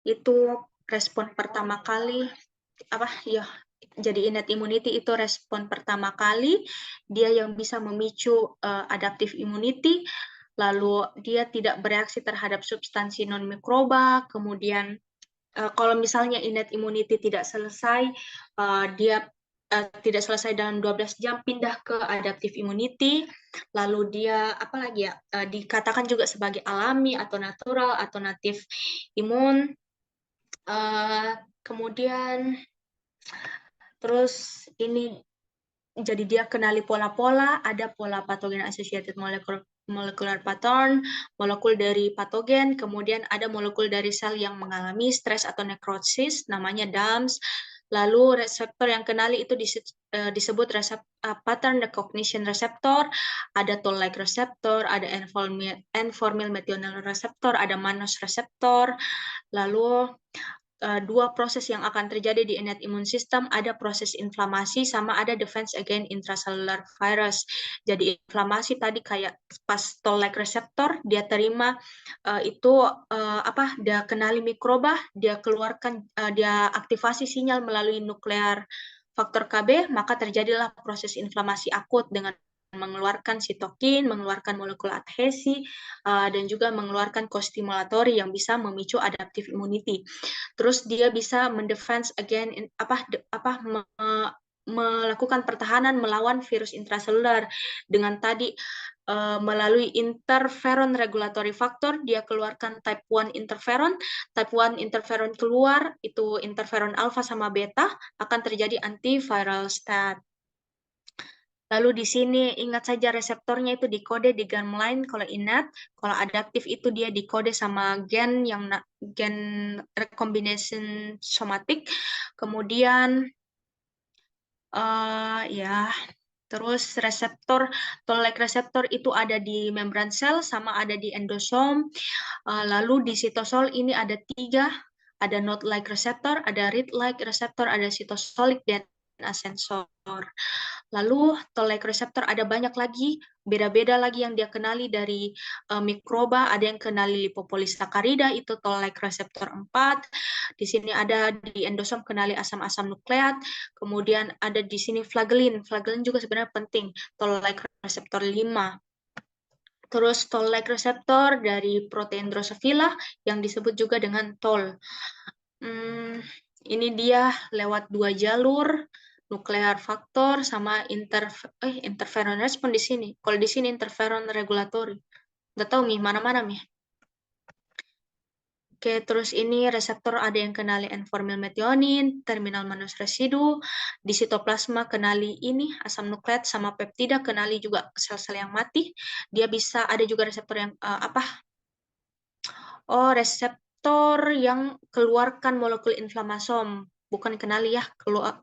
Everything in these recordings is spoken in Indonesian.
itu respon pertama kali jadi innate immunity itu respon pertama kali, dia yang bisa memicu adaptive immunity, lalu dia tidak bereaksi terhadap substansi non mikroba, kemudian kalau misalnya innate immunity tidak selesai, dia tidak selesai dalam 12 jam, pindah ke adaptive immunity, lalu dia apalagi ya, dikatakan juga sebagai alami atau natural atau native imun. Kemudian terus ini jadi dia kenali pola-pola, ada pola patogen associated molecular pattern, molekul dari patogen, kemudian ada molekul dari sel yang mengalami stres atau nekrosis, namanya DAMS. Lalu reseptor yang kenali itu disebut pattern recognition receptor, ada toll-like receptor, ada N-formyl methionine receptor, ada mannose receptor. Lalu dua proses yang akan terjadi di innate immune system, ada proses inflamasi sama ada defense against intracellular virus. Jadi inflamasi tadi kayak pas toll-like receptor, dia terima dia kenali mikroba, dia keluarkan, dia aktivasi sinyal melalui nuklear faktor KB, maka terjadilah proses inflamasi akut dengan mengeluarkan sitokin, mengeluarkan molekul adhesi, dan juga mengeluarkan kostimulatori yang bisa memicu adaptive immunity. Terus dia bisa mendefense melakukan pertahanan melawan virus intraseluler dengan tadi melalui interferon regulatory factor, dia keluarkan type 1 interferon. Type 1 interferon keluar, itu interferon alpha sama beta, akan terjadi antiviral state. Lalu di sini ingat saja reseptornya itu dikode di germline kalau innate, kalau adaptif itu dia dikode sama gen recombination somatic. Kemudian terus reseptor toll-like reseptor itu ada di membran sel sama ada di endosom. Lalu di sitosol ini ada 3, ada node-like receptor, ada read-like receptor, ada cytosolic DNA sensor. Lalu toll-like receptor ada banyak lagi, beda-beda lagi yang dia kenali dari mikroba, ada yang kenali lipopolisakarida, itu toll-like receptor 4. Di sini ada di endosom kenali asam-asam nukleat, kemudian ada di sini flagellin. Flagellin juga sebenarnya penting, toll-like receptor 5. Terus toll-like receptor dari protein Drosophila yang disebut juga dengan toll. Ini dia lewat 2 jalur, nuklear faktor sama interferon respon di sini. Kalau di sini interferon regulatory. Nggak tahu nih mana-mana nih. Oke, terus ini reseptor ada yang kenali N-formyl methionine, terminal mannose residu, di sitoplasma kenali ini asam nukleat sama peptida, kenali juga sel-sel yang mati. Dia bisa ada juga reseptor yang reseptor yang keluarkan molekul inflamasom, bukan kenali ya,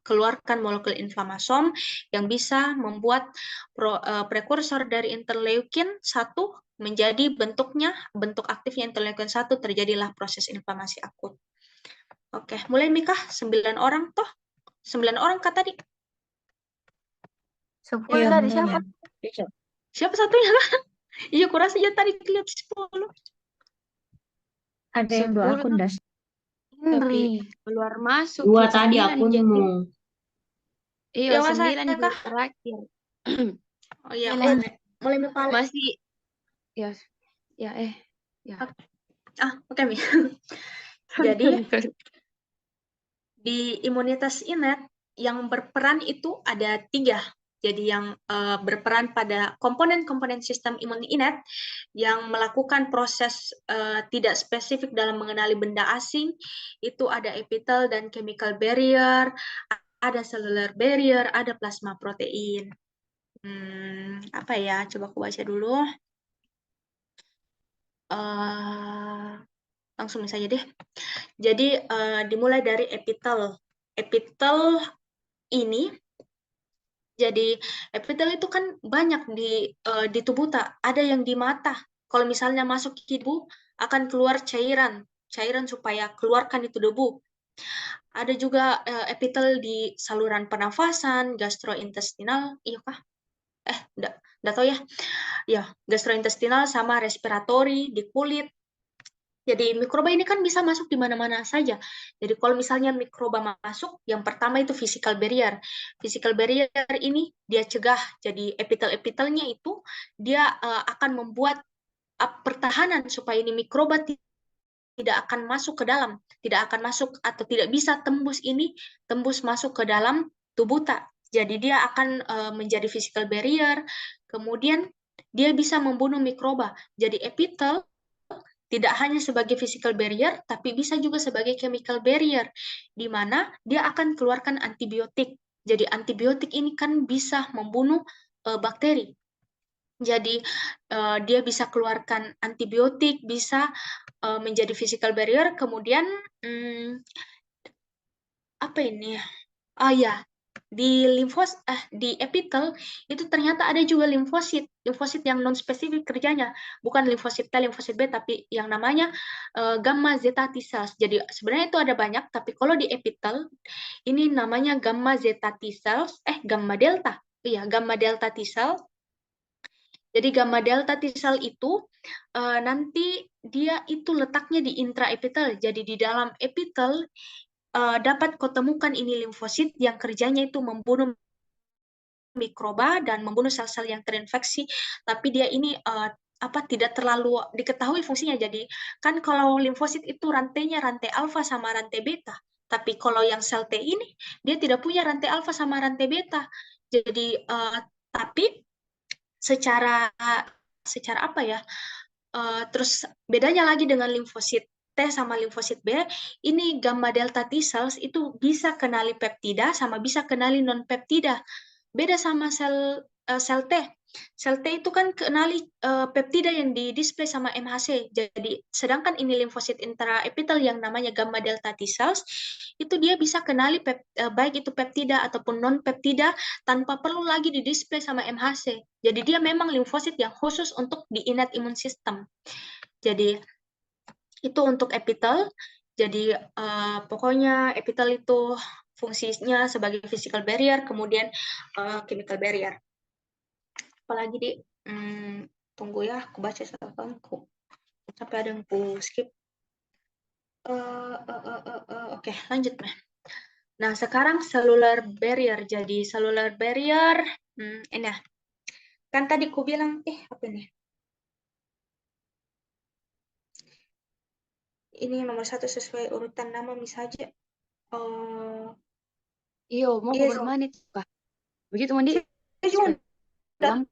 keluarkan molekul inflamasom yang bisa membuat prekursor dari interleukin 1 menjadi bentuk aktifnya interleukin 1, terjadilah proses inflamasi akut. Oke, mulai Mika, 9 orang toh? 9 orang kata tadi. 10 Iya, dari benar. siapa? Siapa satunya? Iya, kurasa aja tadi lihat 10. Ada yang 2 akun, Das. Tapi keluar masuk. 2 tadi 9 jadi. akunmu. Iya, Ya, masa 9 kah? terakhir. Oh iya, Ya, mulai Mika. masih ya Oke, Mi. Jadi di imunitas innate yang berperan itu ada 3. Jadi yang berperan pada komponen-komponen sistem imun innate yang melakukan proses tidak spesifik dalam mengenali benda asing, itu ada epithel dan chemical barrier, ada cellular barrier, ada plasma protein. Apa ya? Coba aku baca dulu. Langsung saja deh. Jadi dimulai dari epithel. Epithel ini, jadi epithel itu kan banyak di tubuh tak. Ada yang di mata. Kalau misalnya masuk ke tubuh akan keluar cairan supaya keluarkan itu debu. Ada juga epithel di saluran pernafasan, gastrointestinal, iya kah? Enggak tahu ya. Ya, gastrointestinal sama respiratory di kulit. Jadi mikroba ini kan bisa masuk di mana-mana saja. Jadi kalau misalnya mikroba masuk, yang pertama itu physical barrier. Physical barrier ini dia cegah. Jadi epitel-epitelnya itu dia akan membuat pertahanan supaya ini mikroba tidak akan masuk ke dalam, tidak akan masuk atau tidak bisa tembus masuk ke dalam tubuh tak. Jadi dia akan menjadi physical barrier. Kemudian dia bisa membunuh mikroba. Jadi epitel tidak hanya sebagai physical barrier, tapi bisa juga sebagai chemical barrier, di mana dia akan keluarkan antibiotik. Jadi antibiotik ini kan bisa membunuh bakteri. Jadi dia bisa keluarkan antibiotik, bisa menjadi physical barrier. Kemudian apa ini? Ya, di epitel itu ternyata ada juga limfosit yang non spesifik kerjanya, bukan limfosit T, limfosit B, tapi yang namanya gamma zeta T cells. Jadi sebenarnya itu ada banyak, tapi kalau di epitel ini namanya gamma zeta T cells, gamma delta. Iya, gamma delta T cell. Jadi gamma delta T cell itu nanti dia itu letaknya di intraepitel. Jadi di dalam epitel dapat kau temukan ini limfosit yang kerjanya itu membunuh mikroba dan membunuh sel-sel yang terinfeksi, tapi dia ini tidak terlalu diketahui fungsinya. Jadi kan kalau limfosit itu rantainya rantai alfa sama rantai beta, tapi kalau yang sel T ini dia tidak punya rantai alfa sama rantai beta. Jadi tapi secara apa ya? Terus bedanya lagi dengan limfosit T sama limfosit B, ini gamma delta T cells itu bisa kenali peptida sama bisa kenali non peptida. Beda sama sel T. Sel T itu kan kenali peptida yang di-display sama MHC. Jadi sedangkan ini limfosit intraepitel yang namanya gamma delta T cells itu dia bisa kenali baik itu peptida ataupun non peptida tanpa perlu lagi di-display sama MHC. Jadi dia memang limfosit yang khusus untuk di innate immune system. Jadi itu untuk epitel. Jadi pokoknya epitel itu fungsinya sebagai physical barrier, kemudian chemical barrier. Apalagi di tunggu ya, aku baca satu sampai ada yang aku skip. Oke, lanjut. Nah, sekarang cellular barrier. Jadi cellular barrier, ini ya. Kan tadi aku bilang, apa ini? Ini nomor 1 sesuai urutan nama misalnya. Iya, mau Yes. berapa menit, Pak? Begitu, Mandi? Saya juga nggak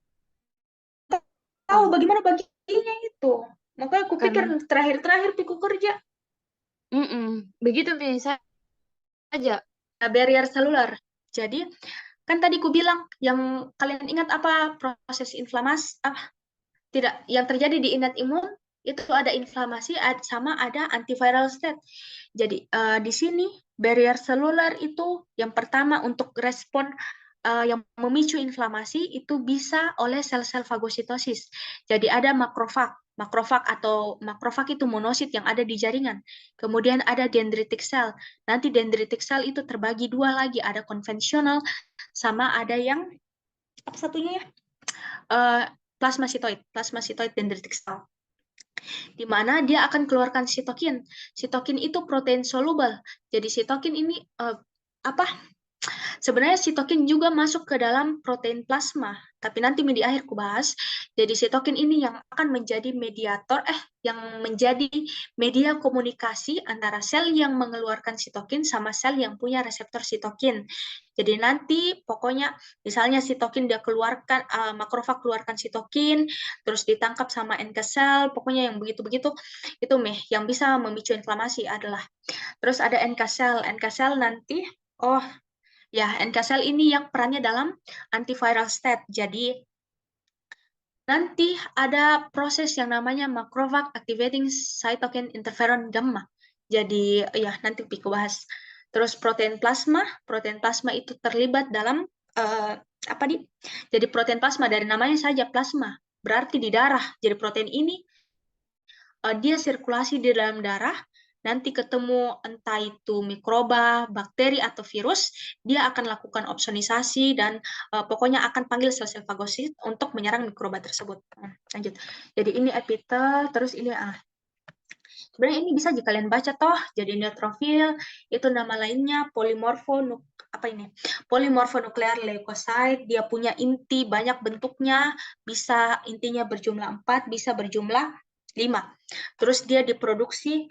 tahu bagaimana baginya itu. Makanya aku pikir terakhir piku kerja. Begitu bisa saja. Barrier seluler. Jadi, kan tadi aku bilang, yang kalian ingat apa proses inflamasi? Tidak, yang terjadi di innate immune, itu ada inflamasi sama ada antiviral state. Jadi, di sini, barrier seluler itu yang pertama untuk respon yang memicu inflamasi itu bisa oleh sel-sel fagositosis. Jadi ada makrofag itu monosit yang ada di jaringan. Kemudian ada dendritic cell. Nanti dendritic cell itu terbagi dua lagi, ada konvensional sama ada yang apa satunya ya? Plasmacytoid dendritic cell. Di mana dia akan keluarkan sitokin. Sitokin itu protein soluble. Jadi sitokin ini sebenarnya sitokin juga masuk ke dalam protein plasma, tapi nanti di akhir ku bahas. Jadi sitokin ini yang akan menjadi mediator, yang menjadi media komunikasi antara sel yang mengeluarkan sitokin sama sel yang punya reseptor sitokin. Jadi nanti pokoknya misalnya sitokin dia keluarkan, makrofag keluarkan sitokin, terus ditangkap sama NK sel, pokoknya yang begitu-begitu, itu yang bisa memicu inflamasi adalah. Terus ada NK sel nanti, ya, NK cell ini yang perannya dalam antiviral state. Jadi nanti ada proses yang namanya macrophage activating cytokine interferon gamma. Jadi ya nanti Piko bahas. Terus protein plasma itu terlibat dalam Jadi protein plasma dari namanya saja plasma, berarti di darah. Jadi protein ini dia sirkulasi di dalam darah. Nanti ketemu entah itu mikroba, bakteri, atau virus, dia akan lakukan opsonisasi dan pokoknya akan panggil sel-sel fagosit untuk menyerang mikroba tersebut. Lanjut. Jadi ini epitel, terus ini Sebenarnya ini bisa jika kalian baca toh. Jadi neutrofil itu nama lainnya polimorfonuklear leukosit. Dia punya inti banyak bentuknya, bisa intinya berjumlah 4, bisa berjumlah 5. Terus dia diproduksi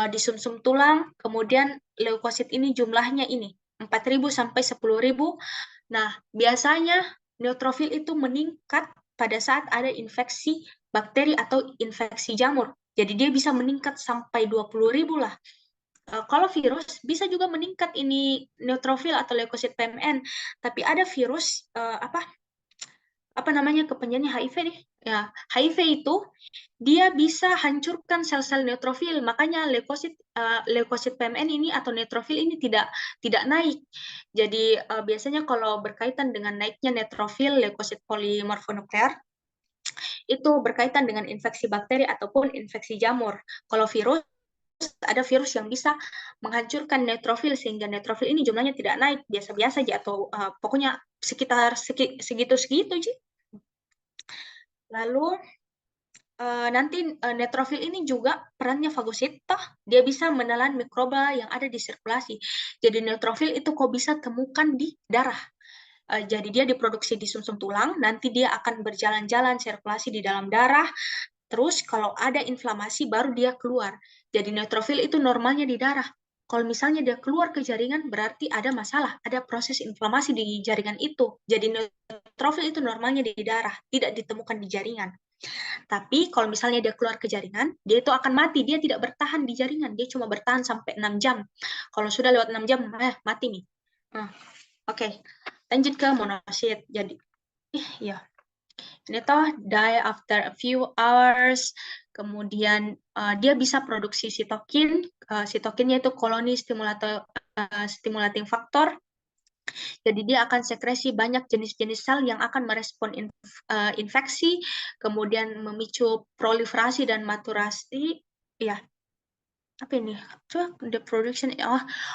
di sumsum tulang, kemudian leukosit ini jumlahnya ini 4.000 sampai 10.000. Nah, biasanya neutrofil itu meningkat pada saat ada infeksi bakteri atau infeksi jamur. Jadi dia bisa meningkat sampai 20.000 lah. Kalau virus bisa juga meningkat ini neutrofil atau leukosit PMN, tapi ada virus apa namanya kepanjangannya HIV nih. Ya, HIV itu dia bisa hancurkan sel-sel neutrofil, makanya leukosit PMN ini atau neutrofil ini tidak naik. Jadi biasanya kalau berkaitan dengan naiknya neutrofil leukosit polimorfonuklear itu berkaitan dengan infeksi bakteri ataupun infeksi jamur. Kalau virus ada virus yang bisa menghancurkan neutrofil sehingga neutrofil ini jumlahnya tidak naik, biasa-biasa aja atau pokoknya sekitar segitu-segitu sih. Lalu nanti neutrofil ini juga perannya fagosit, dia bisa menelan mikroba yang ada di sirkulasi. Jadi neutrofil itu kok bisa temukan di darah. Jadi dia diproduksi di sumsum tulang, nanti dia akan berjalan-jalan sirkulasi di dalam darah, terus kalau ada inflamasi baru dia keluar. Jadi neutrofil itu normalnya di darah. Kalau misalnya dia keluar ke jaringan, berarti ada masalah, ada proses inflamasi di jaringan itu. Jadi neutrofil itu normalnya di darah, tidak ditemukan di jaringan. Tapi kalau misalnya dia keluar ke jaringan, dia itu akan mati, dia tidak bertahan di jaringan, dia cuma bertahan sampai 6 jam. Kalau sudah lewat 6 jam, mati nih. Oke. Lanjut ke monosit. Jadi, ya. Ini toh die after a few hours. Kemudian dia bisa produksi sitokin. Sitokinnya itu koloni stimulating factor. Jadi dia akan sekresi banyak jenis-jenis sel yang akan merespon infeksi, kemudian memicu proliferasi dan maturasi. Ya, apa ini? Coba the production.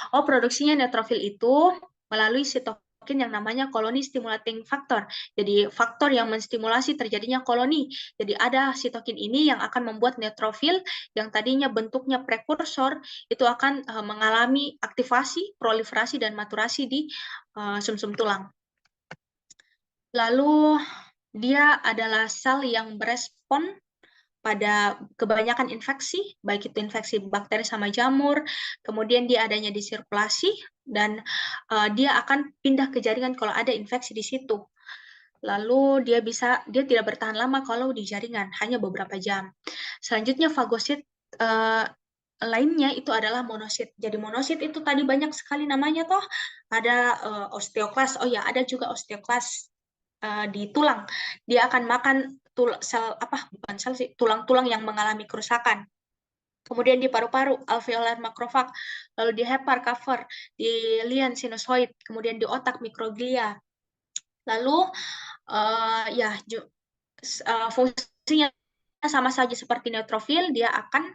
Produksinya neutrofil itu melalui sitokin yang namanya koloni stimulating factor. Jadi faktor yang menstimulasi terjadinya koloni. Jadi ada sitokin ini yang akan membuat neutrofil yang tadinya bentuknya prekursor itu akan mengalami aktivasi, proliferasi dan maturasi di sumsum tulang. Lalu dia adalah sel yang berespon pada kebanyakan infeksi, baik itu infeksi bakteri sama jamur, kemudian dia adanya di sirkulasi, dan dia akan pindah ke jaringan kalau ada infeksi di situ. Lalu dia tidak bertahan lama kalau di jaringan, hanya beberapa jam. Selanjutnya fagosit lainnya itu adalah monosit. Jadi monosit itu tadi banyak sekali namanya toh. Ada osteoklas, ada juga osteoklas di tulang. Dia akan makan tulang-tulang yang mengalami kerusakan. Kemudian di paru-paru, alveolar makrofag, lalu di hepar cover, di lian sinusoid, kemudian di otak mikroglia. Lalu fungsinya sama saja seperti neutrofil, dia akan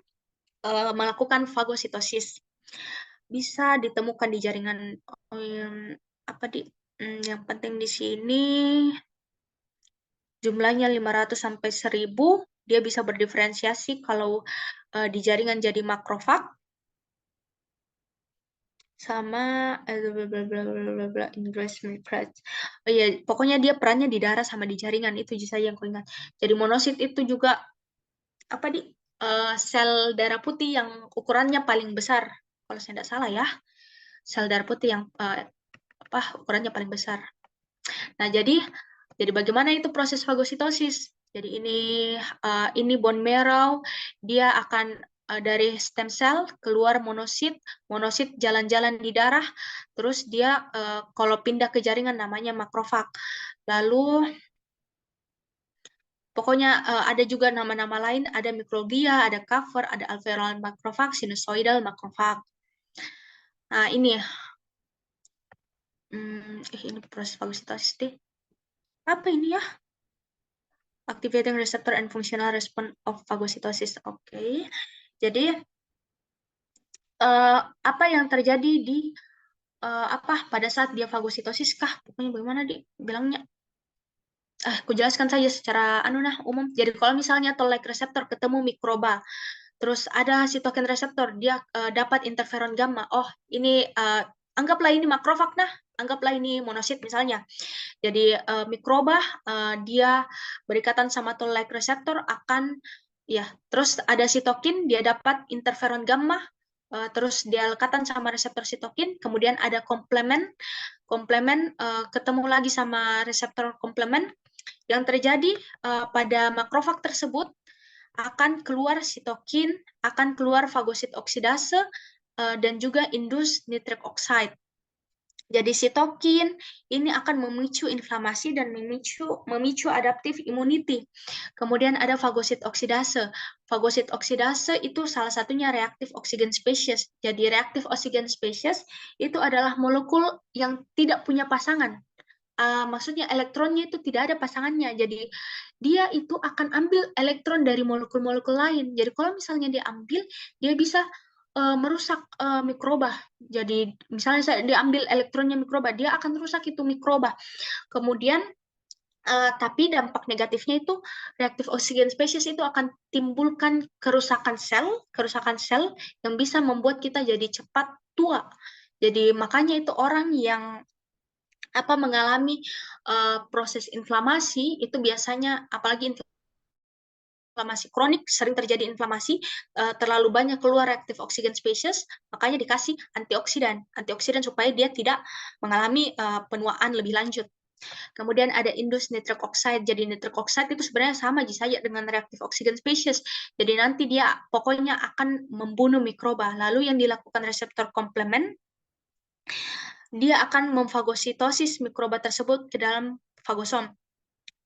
melakukan fagositosis. Bisa ditemukan di jaringan yang penting di sini jumlahnya 500 sampai 1000, dia bisa berdiferensiasi kalau di jaringan jadi makrofag sama pokoknya dia perannya di darah sama di jaringan, itu saja yang aku ingat. Jadi monosit itu juga sel darah putih yang ukurannya paling besar, kalau saya tidak salah ya, sel darah putih yang ukurannya paling besar. Nah, jadi bagaimana itu proses fagositosis? Jadi ini bone marrow, dia akan dari stem cell keluar monosit jalan-jalan di darah, terus dia kalau pindah ke jaringan namanya makrofag. Lalu pokoknya ada juga nama-nama lain, ada mikroglia, ada cover, ada alveolar makrofag, sinusoidal makrofag. Nah, ini proses fagositosis deh. Apa ini ya? Activating receptor and functional response of phagocytosis. Oke. Jadi apa yang terjadi di pada saat dia fagositosis kah? Pokoknya bagaimana bilangnya? Aku jelaskan saja secara umum. Jadi kalau misalnya toll-like receptor ketemu mikroba, Terus ada sitokin reseptor, dia dapat interferon gamma. Oh, ini anggaplah ini makrofag, nah, anggaplah ini monosit misalnya. Jadi mikroba dia berikatan sama toll-like reseptor akan ya, terus ada sitokin, dia dapat interferon gamma, terus dia lekatan sama reseptor sitokin, kemudian ada komplemen ketemu lagi sama reseptor komplemen. Yang terjadi pada makrofag tersebut akan keluar sitokin, akan keluar fagosit oksidase, dan juga indus nitric oxide. Jadi sitokin ini akan memicu inflamasi dan memicu adaptive immunity. Kemudian ada fagosit oksidase. Fagosit oksidase itu salah satunya reactive oxygen species. Jadi reactive oxygen species itu adalah molekul yang tidak punya pasangan. Maksudnya elektronnya itu tidak ada pasangannya. Jadi dia itu akan ambil elektron dari molekul-molekul lain. Jadi kalau misalnya dia ambil, dia bisa merusak mikroba. Jadi misalnya dia ambil elektronnya mikroba, dia akan rusak itu mikroba. Kemudian tapi dampak negatifnya itu reactive oxygen species itu akan timbulkan kerusakan sel yang bisa membuat kita jadi cepat tua. Jadi makanya itu orang yang mengalami proses inflamasi itu biasanya, apalagi inflamasi kronik, sering terjadi inflamasi, terlalu banyak keluar reactive oxygen species, makanya dikasih antioksidan supaya dia tidak mengalami penuaan lebih lanjut. Kemudian ada indus nitric oxide. Jadi nitric oxide itu sebenarnya sama saja dengan reactive oxygen species. Jadi nanti dia pokoknya akan membunuh mikroba. Lalu yang dilakukan reseptor komplemen, dia akan memfagositosis mikroba tersebut ke dalam fagosom.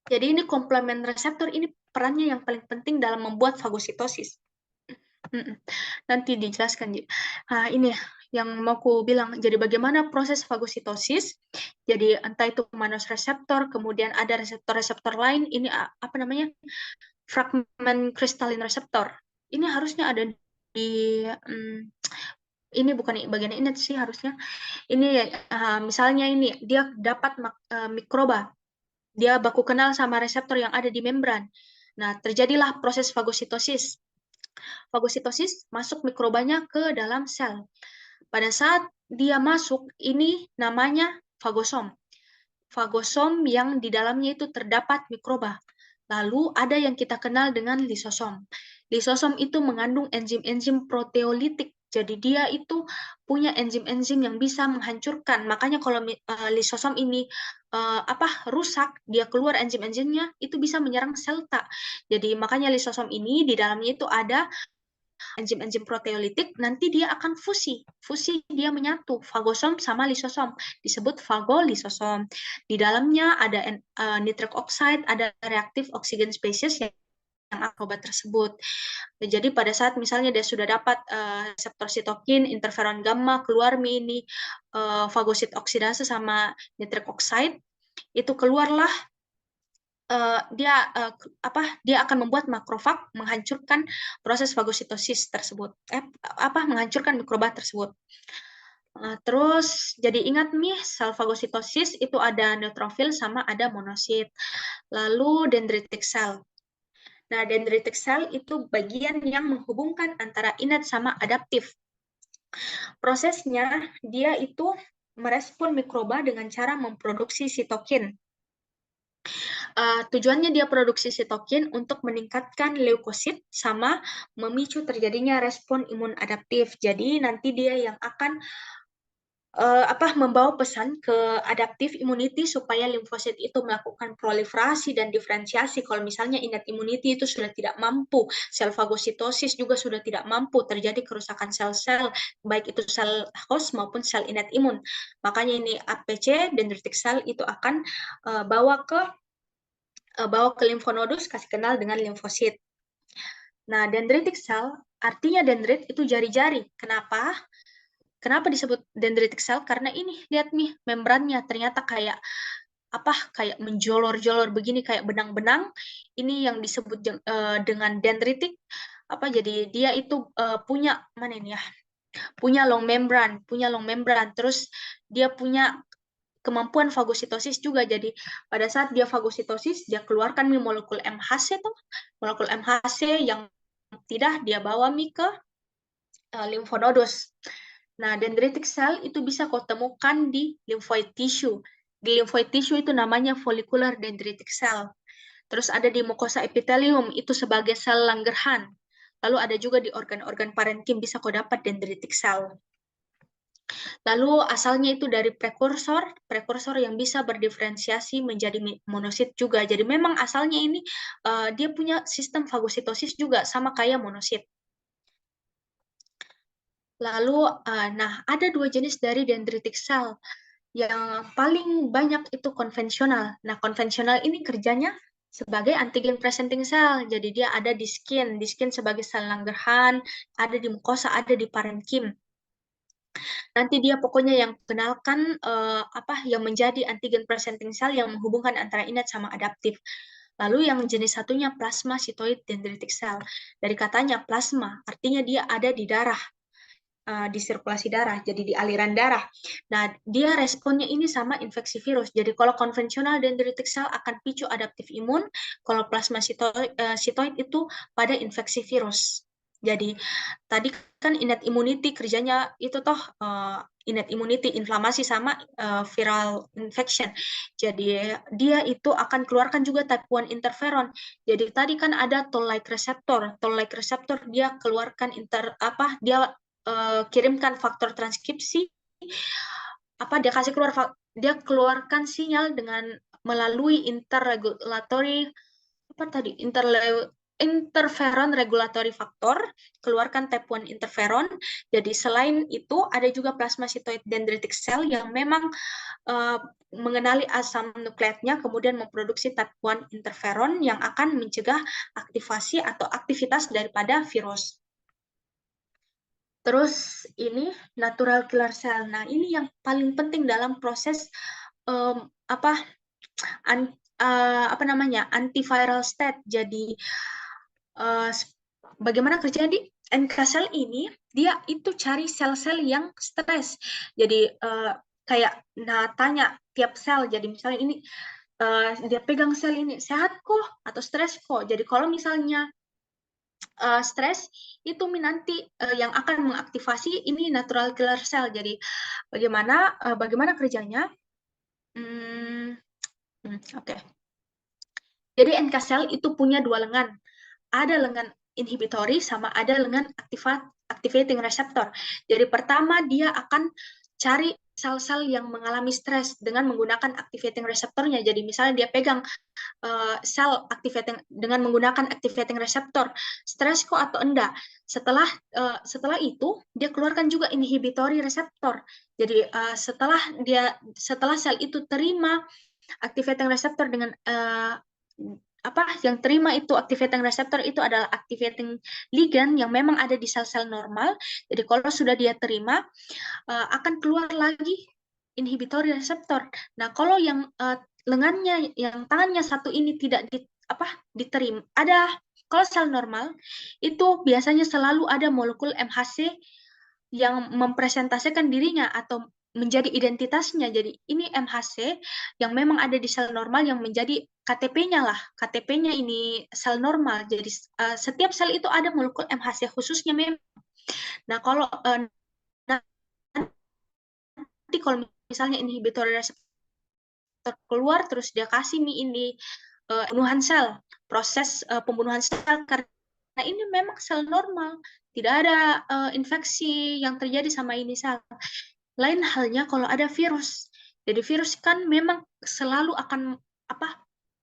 Jadi ini komplemen reseptor, ini perannya yang paling penting dalam membuat fagositosis. Nanti dijelaskan. Nah, ini yang mau aku bilang. Jadi bagaimana proses fagositosis? Jadi entah itu manus reseptor, kemudian ada reseptor-reseptor lain. Ini apa namanya? Fragment crystalline reseptor. Ini harusnya ada di ini bukan bagian ini sih harusnya. Ini misalnya ini dia dapat mikroba, dia baku kenal sama reseptor yang ada di membran. Nah, terjadilah proses fagositosis. Fagositosis masuk mikrobanya ke dalam sel. Pada saat dia masuk, ini namanya fagosom. Fagosom yang di dalamnya itu terdapat mikroba. Lalu ada yang kita kenal dengan lisosom. Lisosom itu mengandung enzim-enzim proteolitik. Jadi dia itu punya enzim-enzim yang bisa menghancurkan. Makanya kalau lisosom ini rusak, dia keluar enzim-enzimnya, itu bisa menyerang sel tak. Jadi makanya lisosom ini di dalamnya itu ada enzim-enzim proteolitik, nanti dia akan fusi dia menyatu fagosom sama lisosom, disebut fagolisosom. Di dalamnya ada nitric oxide, ada reactive oxygen species yang obat tersebut. Jadi pada saat misalnya dia sudah dapat reseptor sitokin, interferon gamma, keluar ini fagosit oksidase sama nitric oxide, itu keluarlah dia akan membuat makrofag menghancurkan proses fagositosis tersebut, menghancurkan mikroba tersebut. Terus jadi ingat nih, sel fagositosis itu ada neutrofil sama ada monosit. Lalu dendritic cell. Nah, dendritic cell itu bagian yang menghubungkan antara innate sama adaptif. Prosesnya dia itu merespon mikroba dengan cara memproduksi sitokin. Tujuannya dia produksi sitokin untuk meningkatkan leukosit sama memicu terjadinya respon imun adaptif. Jadi nanti dia yang akan membawa pesan ke adaptive immunity supaya limfosit itu melakukan proliferasi dan diferensiasi. Kalau misalnya innate immunity itu sudah tidak mampu, sel fagositosis juga sudah tidak mampu, terjadi kerusakan sel-sel, baik itu sel host maupun sel innate imun. Makanya ini APC, dendritic cell, itu akan bawa ke limfonodus, kasih kenal dengan limfosit. Nah, dendritic cell, artinya dendrit itu jari-jari. Kenapa? Kenapa disebut dendritic cell? Karena ini, lihat nih, membrannya ternyata kayak menjolor-jolor begini, kayak benang-benang. Ini yang disebut dengan dendritic. Jadi dia itu punya punya long membran. Terus dia punya kemampuan fagositosis juga. Jadi pada saat dia fagositosis, dia keluarkan molekul MHC molekul MHC yang tidak, dia bawa ke limfonodus. Nah, dendritic cell itu bisa kau temukan di lymphoid tissue. Di lymphoid tissue itu namanya follicular dendritic cell. Terus ada di mucosa epithelium, itu sebagai sel Langerhans. Lalu ada juga di organ-organ parenkim bisa kau dapat dendritic cell. Lalu asalnya itu dari prekursor yang bisa berdiferensiasi menjadi monosit juga. Jadi memang asalnya ini dia punya sistem fagositosis juga sama kayak monosit. Lalu, nah ada 2 jenis dari dendritic cell. Yang paling banyak itu konvensional. Nah, konvensional ini kerjanya sebagai antigen presenting cell. Jadi dia ada di skin sebagai sel Langerhans, ada di mukosa, ada di parenkim. Nanti dia pokoknya yang kenalkan yang menjadi antigen presenting cell yang menghubungkan antara innate sama adaptif. Lalu yang jenis satunya plasmacytoid dendritic cell. Dari katanya plasma, artinya dia ada di darah, di sirkulasi darah, jadi di aliran darah. Nah, dia responnya ini sama infeksi virus. Jadi kalau konvensional dendritic cell akan picu adaptif imun, kalau plasmacytoid itu pada infeksi virus. Jadi tadi kan innate immunity kerjanya itu toh innate immunity, inflamasi sama viral infection. Jadi dia itu akan keluarkan juga type 1 interferon. Jadi tadi kan ada toll-like receptor. Toll-like receptor dia keluarkan dia kirimkan faktor transkripsi, dia keluarkan sinyal dengan melalui interferon regulatory factor, keluarkan type 1 interferon. Jadi selain itu ada juga plasmacytoid dendritic cell yang memang mengenali asam nukleatnya, kemudian memproduksi type 1 interferon yang akan mencegah aktivasi atau aktivitas daripada virus. Terus ini natural killer cell. Nah, ini yang paling penting dalam proses antiviral state. Jadi bagaimana kerjanya di NK cell ini? Dia itu cari sel-sel yang stres. Jadi kayak tanya tiap sel. Jadi misalnya ini dia pegang sel ini sehat kok atau stres kok. Jadi kalau misalnya stres itu nanti yang akan mengaktifasi ini natural killer cell. Jadi bagaimana kerjanya? Oke. Jadi NK cell itu punya 2 lengan. Ada lengan inhibitory sama ada lengan activating receptor. Jadi pertama dia akan cari sel-sel yang mengalami stres dengan menggunakan activating receptornya. Jadi misalnya dia pegang sel activating dengan menggunakan activating receptor, stres kok atau enggak. Setelah itu dia keluarkan juga inhibitory receptor. Jadi setelah sel itu terima activating receptor dengan yang terima itu activating receptor itu adalah activating ligand yang memang ada di sel-sel normal. Jadi kalau sudah dia terima akan keluar lagi inhibitory receptor. Nah, kalau yang tangannya satu ini tidak diterima, kalau sel normal itu biasanya selalu ada molekul MHC yang mempresentasikan dirinya atau menjadi identitasnya. Jadi ini MHC yang memang ada di sel normal yang menjadi KTP-nya lah. KTP-nya ini sel normal. Jadi setiap sel itu ada molekul MHC khususnya memang. Nah, kalau nanti kalau misalnya inhibitor reseptor keluar terus dia kasih ini pembunuhan sel, proses pembunuhan sel karena ini memang sel normal, tidak ada infeksi yang terjadi sama ini sel. Lain halnya kalau ada virus. Jadi virus kan memang selalu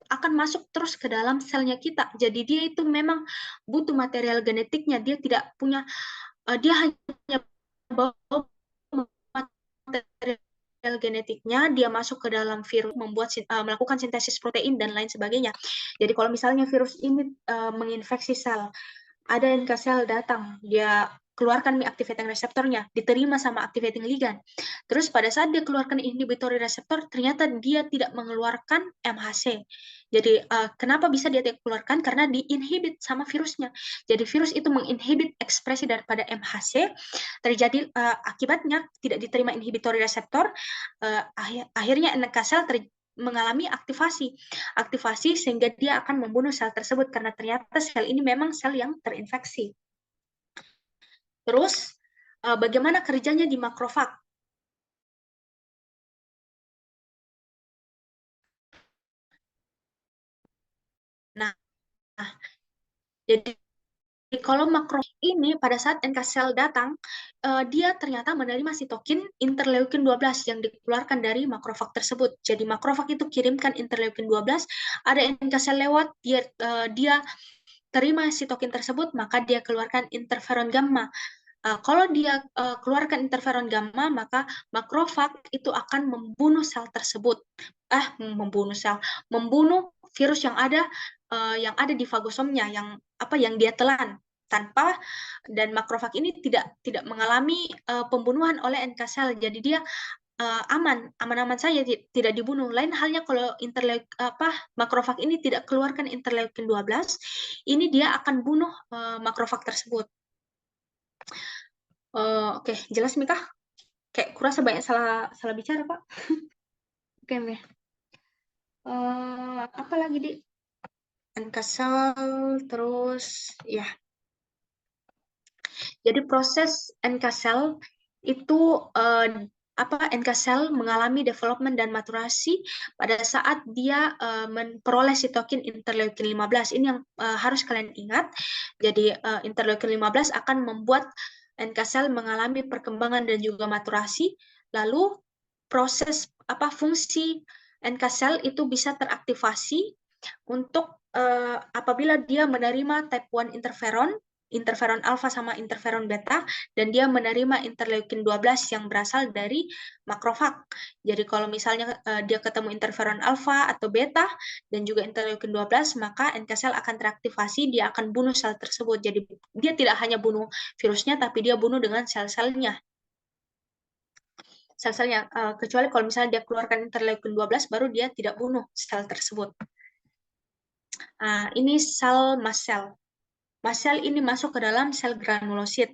akan masuk terus ke dalam selnya kita. Jadi dia itu memang butuh material genetiknya. Dia tidak punya, dia hanya bawa material genetiknya, dia masuk ke dalam virus, melakukan sintesis protein dan lain sebagainya. Jadi kalau misalnya virus ini menginfeksi sel, ada NK sel datang, dia keluarkan activating reseptornya, diterima sama activating ligand. Terus pada saat dia keluarkan inhibitory reseptor, ternyata dia tidak mengeluarkan MHC. Jadi kenapa bisa dia tidak keluarkan? Karena diinhibit sama virusnya. Jadi virus itu menginhibit ekspresi daripada MHC, akibatnya tidak diterima inhibitory reseptor, akhirnya NK sel mengalami aktivasi sehingga dia akan membunuh sel tersebut karena ternyata sel ini memang sel yang terinfeksi. Terus bagaimana kerjanya di makrofag? Nah, jadi kalau makrofag ini pada saat NK sel datang, dia ternyata menerima sitokin interleukin 12 yang dikeluarkan dari makrofag tersebut. Jadi makrofag itu kirimkan interleukin 12, ada NK sel lewat, dia terima sitokin tersebut, maka dia keluarkan interferon gamma. Kalau dia keluarkan interferon gamma, maka makrofag itu akan membunuh sel tersebut. Membunuh virus yang ada di fagosomnya, yang dia telan dan makrofag ini tidak mengalami pembunuhan oleh NK sel. Jadi dia aman-aman saja, tidak dibunuh. Lain halnya kalau makrofag ini tidak keluarkan interleukin 12, ini dia akan bunuh makrofag tersebut. Oke, jelas Mika? Kayak kurasa banyak salah bicara, Pak. Oke, Mbak. Apa lagi, Di? NK sel, terus ya. Jadi proses NK sel itu NK sel mengalami development dan maturasi pada saat dia memperoleh sitokin interleukin 15. Ini yang harus kalian ingat. Jadi interleukin 15 akan membuat NK sel mengalami perkembangan dan juga maturasi. Lalu proses fungsi NK sel itu bisa teraktivasi untuk apabila dia menerima type 1 interferon alfa sama interferon beta, dan dia menerima interleukin 12 yang berasal dari makrofag. Jadi kalau misalnya dia ketemu interferon alfa atau beta dan juga interleukin 12, maka NK sel akan teraktivasi, dia akan bunuh sel tersebut. Jadi dia tidak hanya bunuh virusnya, tapi dia bunuh dengan sel-selnya. Sel-selnya, kecuali kalau misalnya dia keluarkan interleukin 12, baru dia tidak bunuh sel tersebut. Ini sel mast cell. Mast cell ini masuk ke dalam sel granulosit.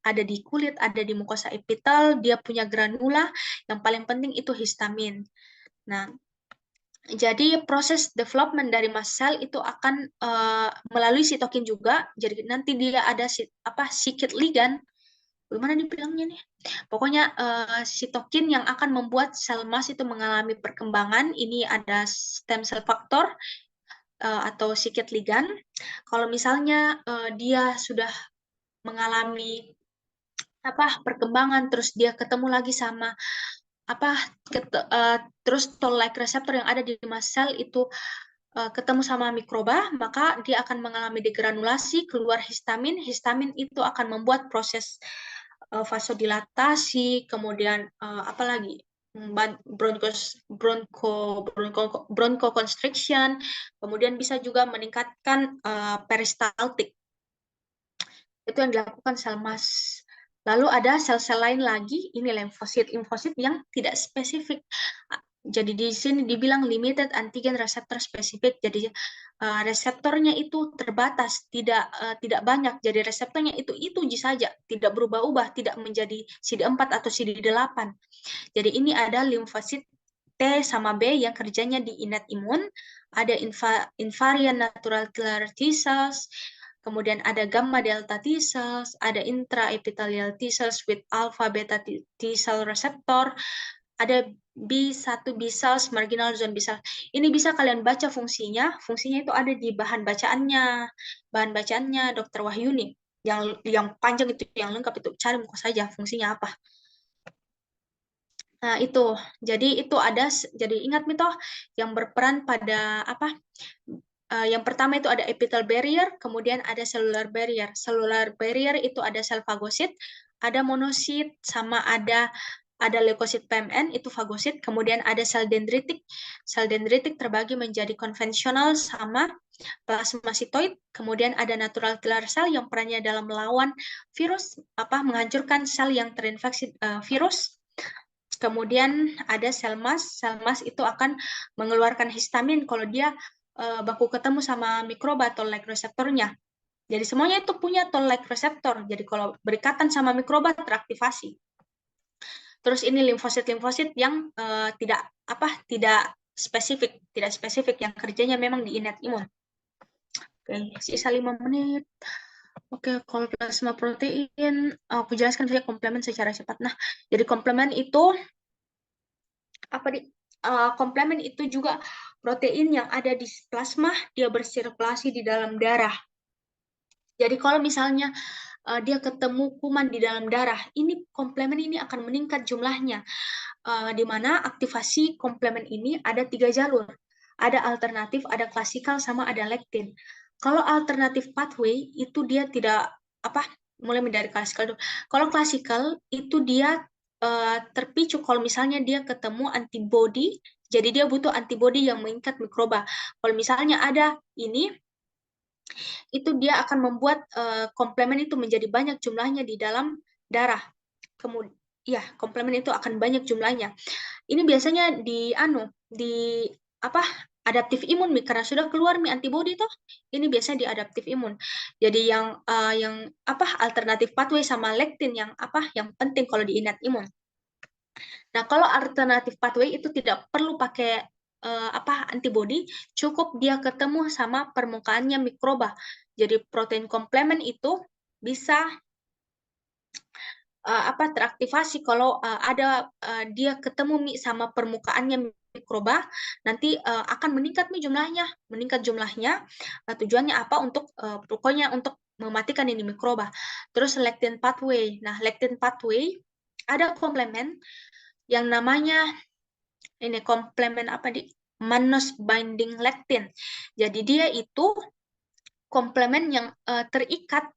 Ada di kulit, ada di mukosa epitel, dia punya granula, yang paling penting itu histamin. Nah, jadi proses development dari mast cell itu akan melalui sitokin juga. Jadi nanti dia ada Siket ligan. Gimana dibilangnya nih? Pokoknya sitokin yang akan membuat sel mast itu mengalami perkembangan. Ini ada stem cell factor atau Siket ligan. Kalau misalnya dia sudah mengalami perkembangan, terus dia ketemu lagi sama terus toll-like receptor yang ada di mast cell itu ketemu sama mikroba, maka dia akan mengalami degranulasi, keluar histamin. Histamin itu akan membuat proses vasodilatasi, kemudian bronchoconstriction, kemudian bisa juga meningkatkan peristaltik. Itu yang dilakukan sel mast. Lalu ada sel-sel lain lagi, ini limfosit yang tidak spesifik. Jadi di sini dibilang limited antigen receptor spesifik. Jadi reseptornya itu terbatas, tidak banyak. Jadi reseptornya itu saja, tidak berubah-ubah, tidak menjadi CD4 atau CD8. Jadi ini ada limfosit T sama B yang kerjanya di innate imun, ada invariant natural killer T cells, kemudian ada gamma delta T cells, ada intraepithelial T cells with alpha beta T cell receptor, ada B1 B cells, marginal zone B cells. Ini bisa kalian baca fungsinya. Fungsinya itu ada di bahan bacaannya Dr. Wahyuni. Yang panjang itu, yang lengkap itu, cari muka saja fungsinya apa. Nah, itu. Jadi itu ada, jadi ingat Mitoh, yang berperan pada yang pertama itu ada epithelial barrier, kemudian ada cellular barrier. Cellular barrier itu ada sel fagosit, ada monosit, sama ada leukosit PMN, itu fagosit, kemudian ada sel dendritik. Sel dendritik terbagi menjadi konvensional sama plasmasitoid, kemudian ada natural killer cell yang perannya dalam melawan virus, menghancurkan sel yang terinfeksi virus. Kemudian ada sel mast itu akan mengeluarkan histamin kalau dia baku ketemu sama mikroba toll-like reseptornya. Jadi semuanya itu punya toll-like reseptor. Jadi kalau berikatan sama mikroba teraktivasi. Terus ini limfosit yang tidak spesifik, tidak spesifik yang kerjanya memang di innate imun. Oke, sisa 5 menit. Oke, kalau plasma protein, aku jelaskan saja komplement secara cepat. Nah, jadi komplement itu komplement itu juga protein yang ada di plasma, dia bersirkulasi di dalam darah. Jadi kalau misalnya dia ketemu kuman di dalam darah, ini komplement ini akan meningkat jumlahnya. Di mana aktivasi komplement ini ada 3 jalur. Ada alternatif, ada klasikal, sama ada lektin. Kalau alternatif pathway itu dia tidak mulai dari klasikal dulu. Kalau klasikal itu dia terpicu kalau misalnya dia ketemu antibody, jadi dia butuh antibody yang mengikat mikroba. Kalau misalnya ada ini, itu dia akan membuat komplement itu menjadi banyak jumlahnya di dalam darah. Kemudian, ya, komplement itu akan banyak jumlahnya. Ini biasanya di adaptif imun karena sudah keluar antibody toh. Ini biasanya di adaptif imun. Jadi yang alternatif pathway sama lektin yang penting kalau di innate imun. Nah, kalau alternatif pathway itu tidak perlu pakai antibody, cukup dia ketemu sama permukaannya mikroba. Jadi protein komplement itu bisa teraktivasi kalau ada dia ketemu sama permukaannya mikroba, nanti akan meningkat jumlahnya. Tujuannya apa? Pokoknya untuk mematikan ini mikroba. Terus lectin pathway. Nah, lectin pathway ada komplement yang namanya ini komplement mannose binding lectin. Jadi dia itu komplement yang terikat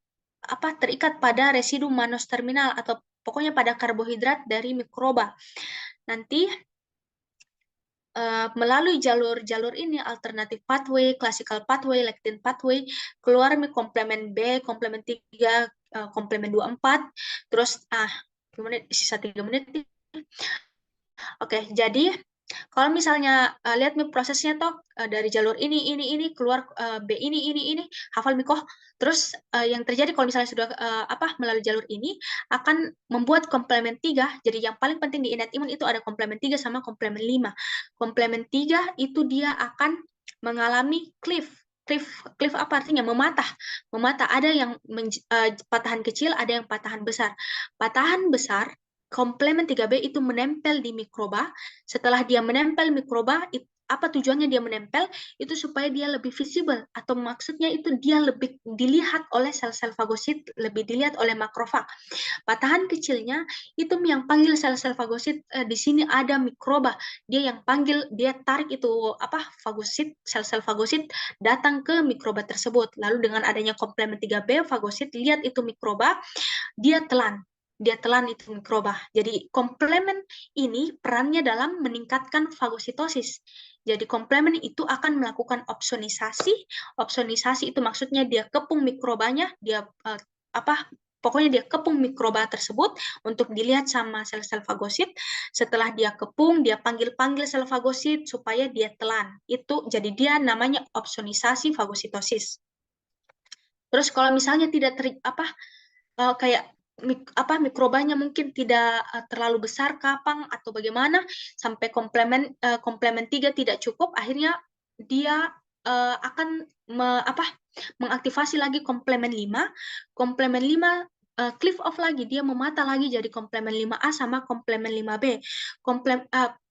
pada residu mannose terminal atau pokoknya pada karbohidrat dari mikroba. Nanti melalui jalur-jalur ini, alternatif pathway, classical pathway, lectin pathway, keluar komplement B, komplement 3, komplement 24, terus sisa 3 menit. Oke, jadi kalau misalnya lihat prosesnya toh dari jalur ini keluar B ini hafal mikoh. Terus yang terjadi kalau misalnya sudah melalui jalur ini akan membuat komplement 3. Jadi yang paling penting di innate imun itu ada komplement 3 sama komplement 5. Komplement 3 itu dia akan mengalami cliff apa artinya? Mematah. Ada yang patahan kecil, ada yang patahan besar. Patahan besar komplement 3B itu menempel di mikroba. Setelah dia menempel mikroba, apa tujuannya dia menempel? Itu supaya dia lebih visible, atau maksudnya itu dia lebih dilihat oleh sel-sel fagosit, lebih dilihat oleh makrofag. Patahan kecilnya itu yang panggil sel-sel fagosit, di sini ada mikroba. Dia yang panggil, dia tarik itu fagosit, sel-sel fagosit datang ke mikroba tersebut. Lalu dengan adanya komplement 3B, fagosit lihat itu mikroba, dia telan itu mikroba. Jadi komplement ini perannya dalam meningkatkan fagositosis. Jadi komplement itu akan melakukan opsonisasi. Opsonisasi itu maksudnya dia kepung mikrobanya, dia pokoknya dia kepung mikroba tersebut untuk dilihat sama sel-sel fagosit. Setelah dia kepung, dia panggil-panggil sel fagosit supaya dia telan. Itu jadi dia namanya opsonisasi fagositosis. Terus kalau misalnya tidak kayak mikrobanya mungkin tidak terlalu besar kapang atau bagaimana sampai komplement 3 tidak cukup, akhirnya dia akan mengaktifasi lagi komplement 5. Komplement 5 cliff off lagi, dia memata lagi jadi komplement 5A sama komplement 5B.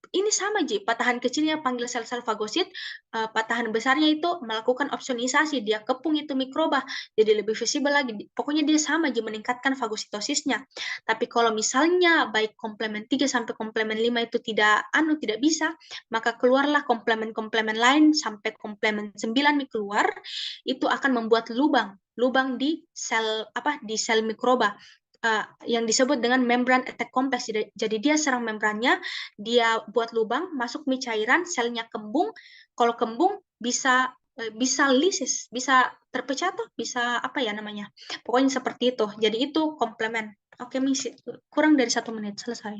Ini sama patahan kecilnya panggil sel-sel fagosit, patahan besarnya itu melakukan opsonisasi, dia kepung itu mikroba jadi lebih visible lagi. Pokoknya dia sama meningkatkan fagositosisnya. Tapi kalau misalnya baik komplement 3 sampai komplement 5 itu tidak bisa, maka keluarlah komplement-komplement lain sampai komplement 9 keluar, itu akan membuat lubang di sel mikroba. Yang disebut dengan membran attack complex. Jadi dia serang membrannya, dia buat lubang, masuk cairan, selnya kembung. Kalau kembung bisa lisis, bisa terpecah tuh, bisa namanya. Pokoknya seperti itu. Jadi itu komplement. Oke, misi kurang dari 1 menit selesai.